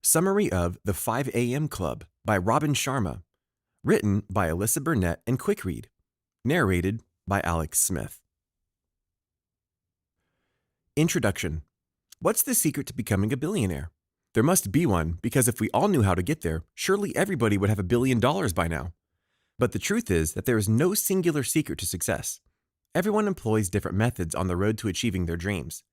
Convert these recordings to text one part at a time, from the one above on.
Summary of The 5 a.m. Club by Robin Sharma. Written by Alyssa Burnett and Quickread. Narrated by Alex Smith. Introduction. What's the secret to becoming a billionaire? There must be one, because if we all knew how to get there, surely everybody would have $1 billion by now. But the truth is that there is no singular secret to success. Everyone employs different methods on the road to achieving their dreams.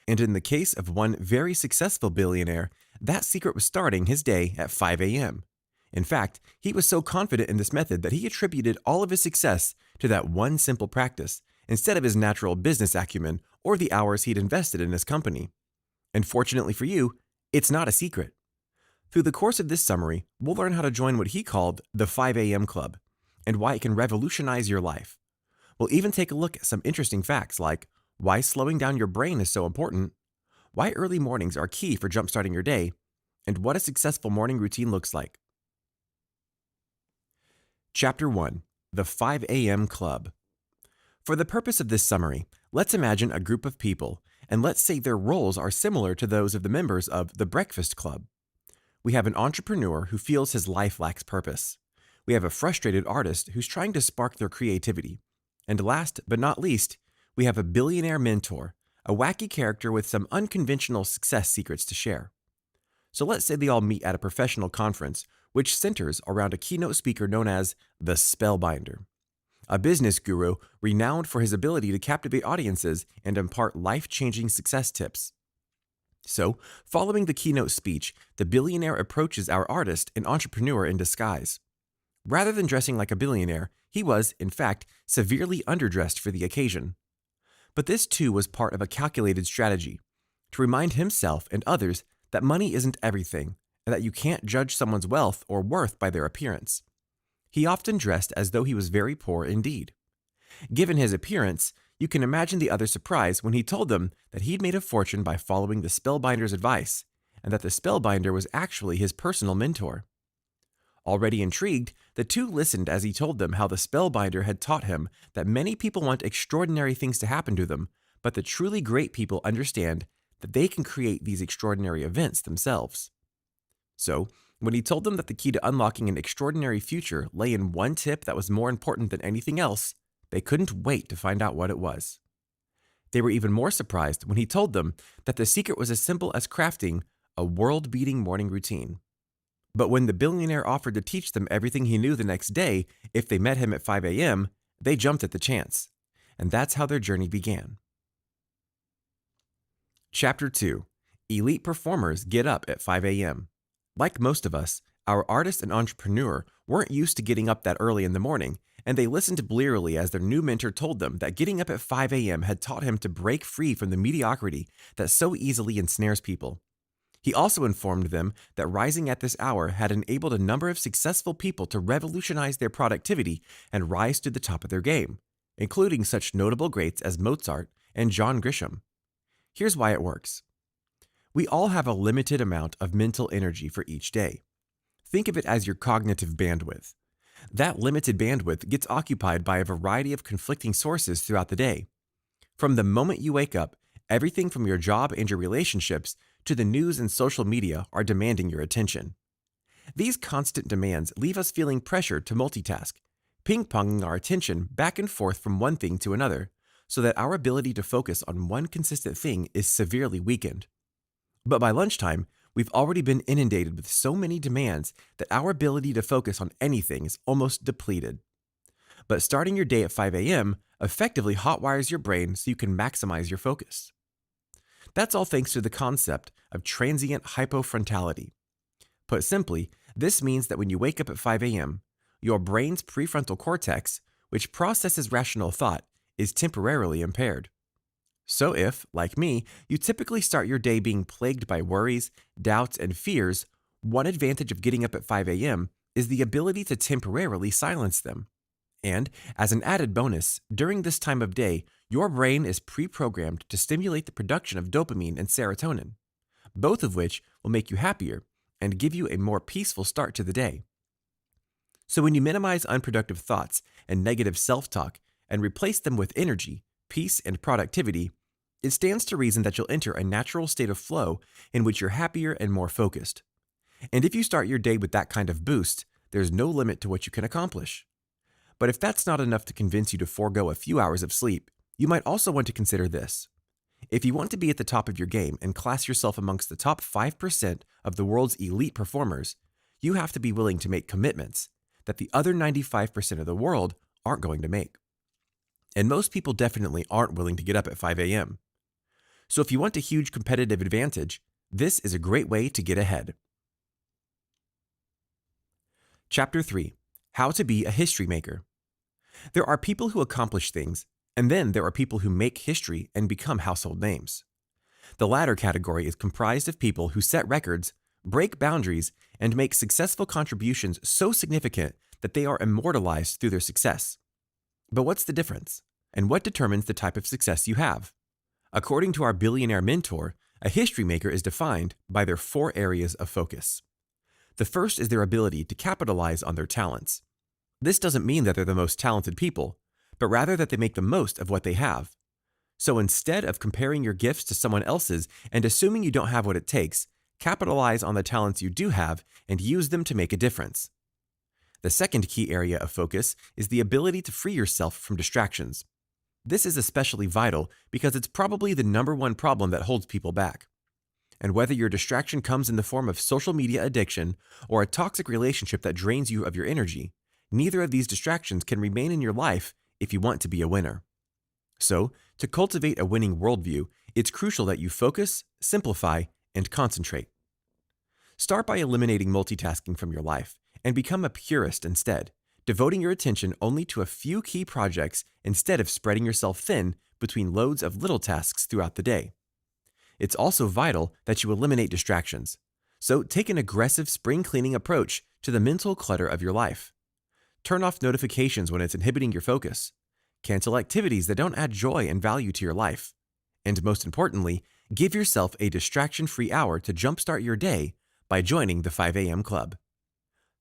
And in the case of one very successful billionaire, that secret was starting his day at 5 a.m. In fact, he was so confident in this method that he attributed all of his success to that one simple practice, instead of his natural business acumen or the hours he'd invested in his company. And fortunately for you, it's not a secret. Through the course of this summary, we'll learn how to join what he called the 5 a.m. Club, and why it can revolutionize your life. We'll even take a look at some interesting facts like why slowing down your brain is so important, why early mornings are key for jumpstarting your day, and what a successful morning routine looks like. Chapter 1. The 5 a.m. Club. For the purpose of this summary, let's imagine a group of people, and let's say their roles are similar to those of the members of the Breakfast Club. We have an entrepreneur who feels his life lacks purpose. We have a frustrated artist who's trying to spark their creativity. And last but not least, we have a billionaire mentor, a wacky character with some unconventional success secrets to share. So let's say they all meet at a professional conference, which centers around a keynote speaker known as the Spellbinder, a business guru renowned for his ability to captivate audiences and impart life-changing success tips. So, following the keynote speech, the billionaire approaches our artist, an entrepreneur in disguise. Rather than dressing like a billionaire, he was, in fact, severely underdressed for the occasion. But this too was part of a calculated strategy, to remind himself and others that money isn't everything, and that you can't judge someone's wealth or worth by their appearance. He often dressed as though he was very poor indeed. Given his appearance, you can imagine the other's surprise when he told them that he'd made a fortune by following the Spellbinder's advice, and that the Spellbinder was actually his personal mentor. Already intrigued, the two listened as he told them how the Spellbinder had taught him that many people want extraordinary things to happen to them, but the truly great people understand that they can create these extraordinary events themselves. So, when he told them that the key to unlocking an extraordinary future lay in one tip that was more important than anything else, they couldn't wait to find out what it was. They were even more surprised when he told them that the secret was as simple as crafting a world-beating morning routine. But when the billionaire offered to teach them everything he knew the next day if they met him at 5 a.m., they jumped at the chance. And that's how their journey began. Chapter 2. Elite performers get up at 5 a.m. Like most of us, our artist and entrepreneur weren't used to getting up that early in the morning, and they listened blearily as their new mentor told them that getting up at 5 a.m. had taught him to break free from the mediocrity that so easily ensnares people. He also informed them that rising at this hour had enabled a number of successful people to revolutionize their productivity and rise to the top of their game, including such notable greats as Mozart and John Grisham. Here's why it works. We all have a limited amount of mental energy for each day. Think of it as your cognitive bandwidth. That limited bandwidth gets occupied by a variety of conflicting sources throughout the day. From the moment you wake up, everything from your job and your relationships to the news and social media are demanding your attention. These constant demands leave us feeling pressure to multitask, ping-ponging our attention back and forth from one thing to another, so that our ability to focus on one consistent thing is severely weakened. But by lunchtime, we've already been inundated with so many demands that our ability to focus on anything is almost depleted. But starting your day at 5 a.m. effectively hotwires your brain so you can maximize your focus. That's all thanks to the concept of transient hypofrontality. Put simply, this means that when you wake up at 5 a.m., your brain's prefrontal cortex, which processes rational thought, is temporarily impaired. So if, like me, you typically start your day being plagued by worries, doubts, and fears, one advantage of getting up at 5 a.m. is the ability to temporarily silence them. And, as an added bonus, during this time of day, your brain is pre-programmed to stimulate the production of dopamine and serotonin, both of which will make you happier and give you a more peaceful start to the day. So when you minimize unproductive thoughts and negative self-talk and replace them with energy, peace, and productivity, it stands to reason that you'll enter a natural state of flow in which you're happier and more focused. And if you start your day with that kind of boost, there's no limit to what you can accomplish. But if that's not enough to convince you to forego a few hours of sleep, you might also want to consider this. If you want to be at the top of your game and class yourself amongst the top 5% of the world's elite performers, you have to be willing to make commitments that the other 95% of the world aren't going to make. And most people definitely aren't willing to get up at 5 a.m. So if you want a huge competitive advantage, this is a great way to get ahead. Chapter 3: How to be a history maker. There are people who accomplish things, and then there are people who make history and become household names. The latter category is comprised of people who set records, break boundaries, and make successful contributions so significant that they are immortalized through their success. But what's the difference? And what determines the type of success you have? According to our billionaire mentor, a history maker is defined by their 4 areas of focus. The first is their ability to capitalize on their talents. This doesn't mean that they're the most talented people, but rather that they make the most of what they have. So instead of comparing your gifts to someone else's and assuming you don't have what it takes, capitalize on the talents you do have and use them to make a difference. The second key area of focus is the ability to free yourself from distractions. This is especially vital because it's probably the #1 problem that holds people back. And whether your distraction comes in the form of social media addiction or a toxic relationship that drains you of your energy, neither of these distractions can remain in your life if you want to be a winner. So, to cultivate a winning worldview, it's crucial that you focus, simplify, and concentrate. Start by eliminating multitasking from your life and become a purist instead, devoting your attention only to a few key projects instead of spreading yourself thin between loads of little tasks throughout the day. It's also vital that you eliminate distractions. So take an aggressive spring cleaning approach to the mental clutter of your life. Turn off notifications when it's inhibiting your focus. Cancel activities that don't add joy and value to your life. And most importantly, give yourself a distraction-free hour to jumpstart your day by joining the 5 a.m. club.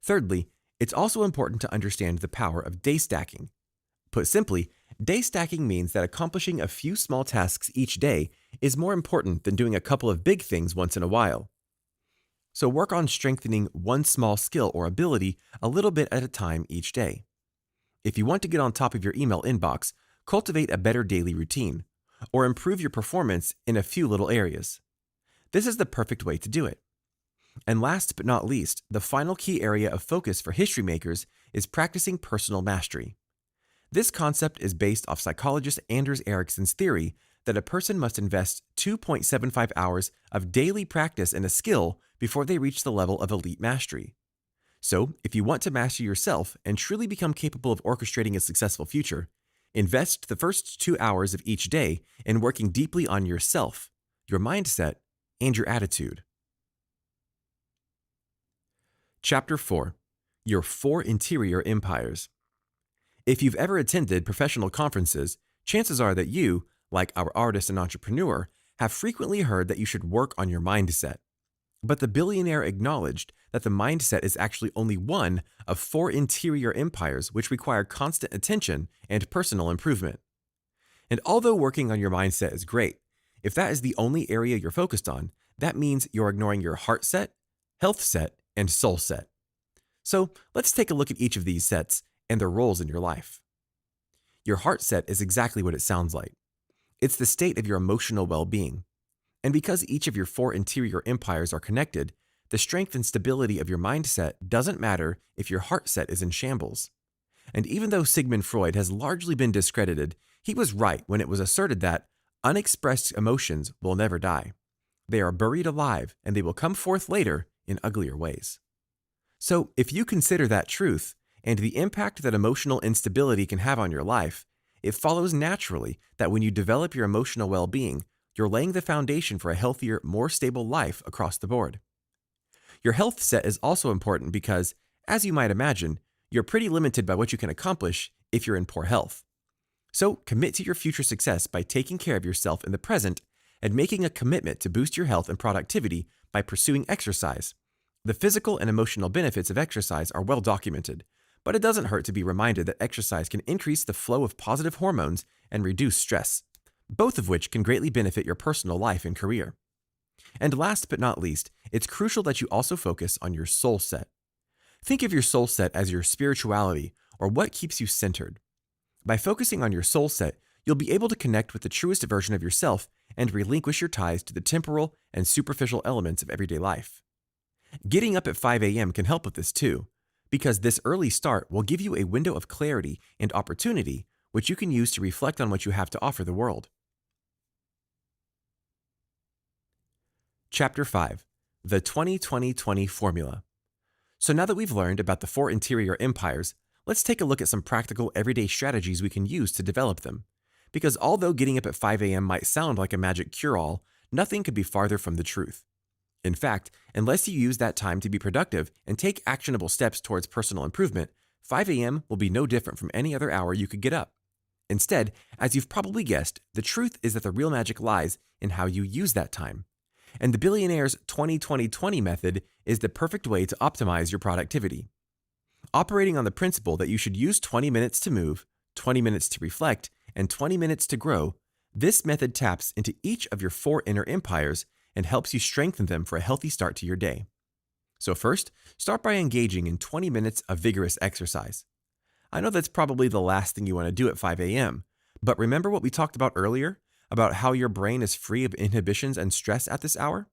Thirdly, it's also important to understand the power of day stacking. Put simply, day stacking means that accomplishing a few small tasks each day is more important than doing a couple of big things once in a while. So work on strengthening one small skill or ability a little bit at a time each day. If you want to get on top of your email inbox, cultivate a better daily routine, or improve your performance in a few little areas. This is the perfect way to do it. And last but not least, the final key area of focus for history makers is practicing personal mastery. This concept is based off psychologist Anders Ericsson's theory that a person must invest 2.75 hours of daily practice in a skill before they reach the level of elite mastery. So, if you want to master yourself and truly become capable of orchestrating a successful future, invest the first 2 hours of each day in working deeply on yourself, your mindset, and your attitude. Chapter 4: Your 4 Interior Empires. If you've ever attended professional conferences, chances are that you, like our artist and entrepreneur, have frequently heard that you should work on your mindset. But the billionaire acknowledged that the mindset is actually only one of 4 interior empires which require constant attention and personal improvement. And although working on your mindset is great, if that is the only area you're focused on, that means you're ignoring your heart set, health set, and soul set. So let's take a look at each of these sets and their roles in your life. Your heart set is exactly what it sounds like. It's the state of your emotional well-being. And because each of your 4 interior empires are connected, the strength and stability of your mindset doesn't matter if your heart set is in shambles. And even though Sigmund Freud has largely been discredited, he was right when it was asserted that unexpressed emotions will never die. They are buried alive, and they will come forth later in uglier ways. So if you consider that truth and the impact that emotional instability can have on your life, it follows naturally that when you develop your emotional well-being, you're laying the foundation for a healthier, more stable life across the board. Your health set is also important because, as you might imagine, you're pretty limited by what you can accomplish if you're in poor health. So commit to your future success by taking care of yourself in the present and making a commitment to boost your health and productivity by pursuing exercise. The physical and emotional benefits of exercise are well documented, but it doesn't hurt to be reminded that exercise can increase the flow of positive hormones and reduce stress, both of which can greatly benefit your personal life and career. And last but not least, it's crucial that you also focus on your soul set. Think of your soul set as your spirituality or what keeps you centered. By focusing on your soul set, you'll be able to connect with the truest version of yourself and relinquish your ties to the temporal and superficial elements of everyday life. Getting up at 5 a.m. can help with this too, because this early start will give you a window of clarity and opportunity which you can use to reflect on what you have to offer the world. Chapter 5. The 20-20-20 Formula. So now that we've learned about the 4 interior empires, let's take a look at some practical everyday strategies we can use to develop them. Because although getting up at 5 a.m. might sound like a magic cure-all, nothing could be farther from the truth. In fact, unless you use that time to be productive and take actionable steps towards personal improvement, 5 a.m. will be no different from any other hour you could get up. Instead, as you've probably guessed, the truth is that the real magic lies in how you use that time. And the billionaire's 20-20-20 method is the perfect way to optimize your productivity. Operating on the principle that you should use 20 minutes to move, 20 minutes to reflect, and 20 minutes to grow, this method taps into each of your 4 inner empires and helps you strengthen them for a healthy start to your day. So first, start by engaging in 20 minutes of vigorous exercise. I know that's probably the last thing you want to do at 5 a.m., but remember what we talked about earlier about how your brain is free of inhibitions and stress at this hour?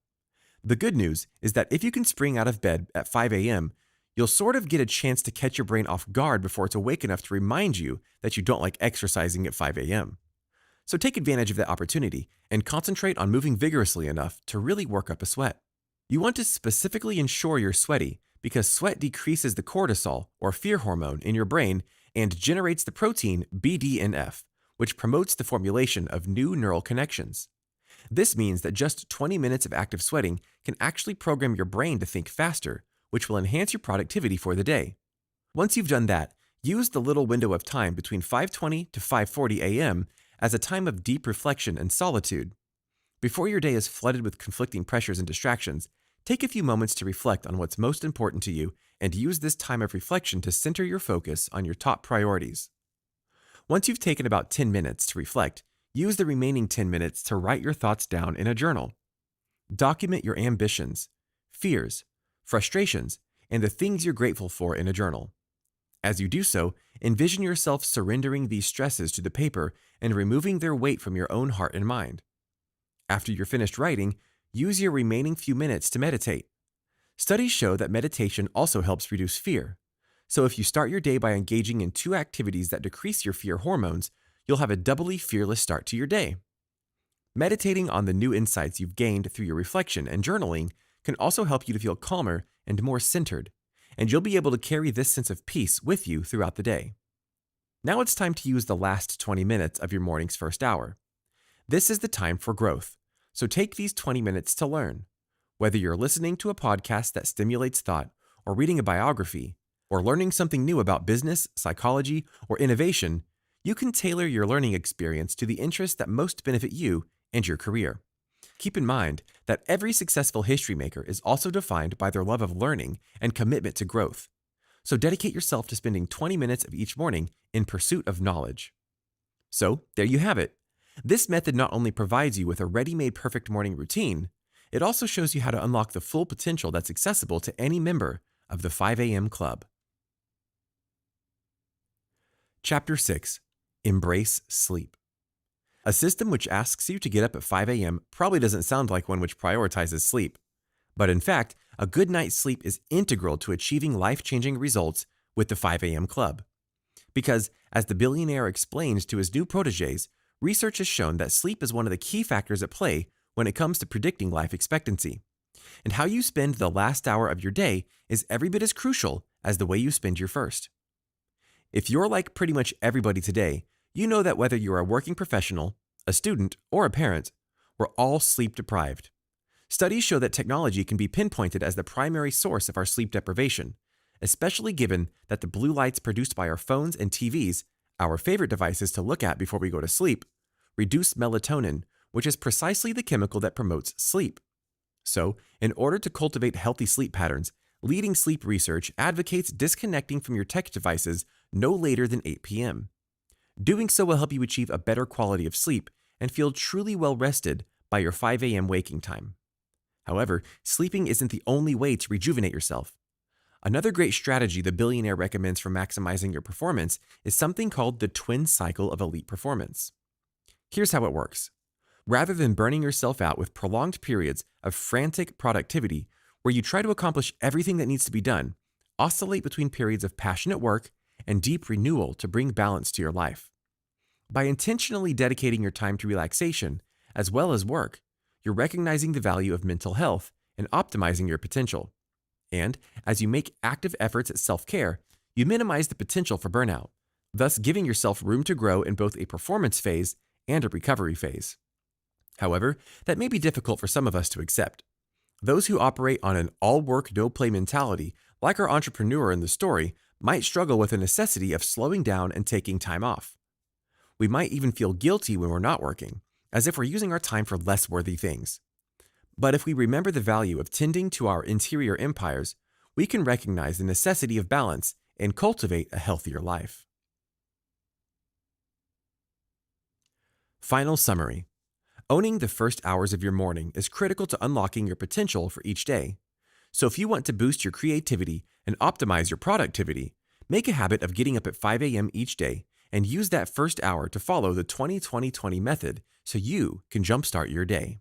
The good news is that if you can spring out of bed at 5 a.m., you'll sort of get a chance to catch your brain off guard before it's awake enough to remind you that you don't like exercising at 5 a.m. So take advantage of that opportunity and concentrate on moving vigorously enough to really work up a sweat. You want to specifically ensure you're sweaty because sweat decreases the cortisol or fear hormone in your brain and generates the protein BDNF, which promotes the formulation of new neural connections. This means that just 20 minutes of active sweating can actually program your brain to think faster, which will enhance your productivity for the day. Once you've done that, use the little window of time between 5:20 to 5:40 a.m. as a time of deep reflection and solitude. Before your day is flooded with conflicting pressures and distractions, take a few moments to reflect on what's most important to you and use this time of reflection to center your focus on your top priorities. Once you've taken about 10 minutes to reflect, use the remaining 10 minutes to write your thoughts down in a journal. Document your ambitions, fears, frustrations, and the things you're grateful for in a journal. As you do so, envision yourself surrendering these stresses to the paper and removing their weight from your own heart and mind. After you're finished writing, use your remaining few minutes to meditate. Studies show that meditation also helps reduce fear. So if you start your day by engaging in 2 activities that decrease your fear hormones, you'll have a doubly fearless start to your day. Meditating on the new insights you've gained through your reflection and journaling can also help you to feel calmer and more centered, and you'll be able to carry this sense of peace with you throughout the day. Now it's time to use the last 20 minutes of your morning's first hour. This is the time for growth, so take these 20 minutes to learn. Whether you're listening to a podcast that stimulates thought, or reading a biography, or learning something new about business, psychology, or innovation, you can tailor your learning experience to the interests that most benefit you and your career. Keep in mind that every successful history maker is also defined by their love of learning and commitment to growth. So dedicate yourself to spending 20 minutes of each morning in pursuit of knowledge. So there you have it. This method not only provides you with a ready-made perfect morning routine, it also shows you how to unlock the full potential that's accessible to any member of the 5 a.m. Club. Chapter 6. Embrace Sleep. A system which asks you to get up at 5 a.m. probably doesn't sound like one which prioritizes sleep. But in fact, a good night's sleep is integral to achieving life-changing results with the 5 a.m. Club. Because, as the billionaire explains to his new protégés, research has shown that sleep is one of the key factors at play when it comes to predicting life expectancy. And how you spend the last hour of your day is every bit as crucial as the way you spend your first. If you're like pretty much everybody today, you know that whether you're a working professional, a student, or a parent, we're all sleep deprived. Studies show that technology can be pinpointed as the primary source of our sleep deprivation, especially given that the blue lights produced by our phones and TVs, our favorite devices to look at before we go to sleep, reduce melatonin, which is precisely the chemical that promotes sleep. So, in order to cultivate healthy sleep patterns, leading sleep research advocates disconnecting from your tech devices no later than 8 p.m. Doing so will help you achieve a better quality of sleep and feel truly well rested by your 5 a.m. waking time. However, sleeping isn't the only way to rejuvenate yourself. Another great strategy the billionaire recommends for maximizing your performance is something called the twin cycle of elite performance. Here's how it works. Rather than burning yourself out with prolonged periods of frantic productivity where you try to accomplish everything that needs to be done, oscillate between periods of passionate work and deep renewal to bring balance to your life. By intentionally dedicating your time to relaxation, as well as work, you're recognizing the value of mental health and optimizing your potential. And as you make active efforts at self-care, you minimize the potential for burnout, thus giving yourself room to grow in both a performance phase and a recovery phase. However, that may be difficult for some of us to accept. Those who operate on an all-work, no-play mentality, like our entrepreneur in the story, might struggle with the necessity of slowing down and taking time off. We might even feel guilty when we're not working, as if we're using our time for less worthy things. But if we remember the value of tending to our interior empires, we can recognize the necessity of balance and cultivate a healthier life. Final summary. Owning the first hours of your morning is critical to unlocking your potential for each day. So if you want to boost your creativity and optimize your productivity, make a habit of getting up at 5 a.m. each day and use that first hour to follow the 20-20-20 method so you can jumpstart your day.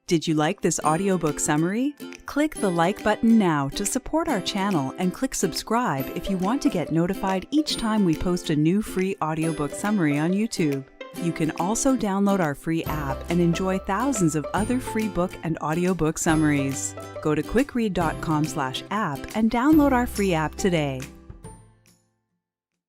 Did you like this audiobook summary? Click the like button now to support our channel and click subscribe if you want to get notified each time we post a new free audiobook summary on YouTube. You can also download our free app and enjoy thousands of other free book and audiobook summaries. Go to quickread.com/app and download our free app today.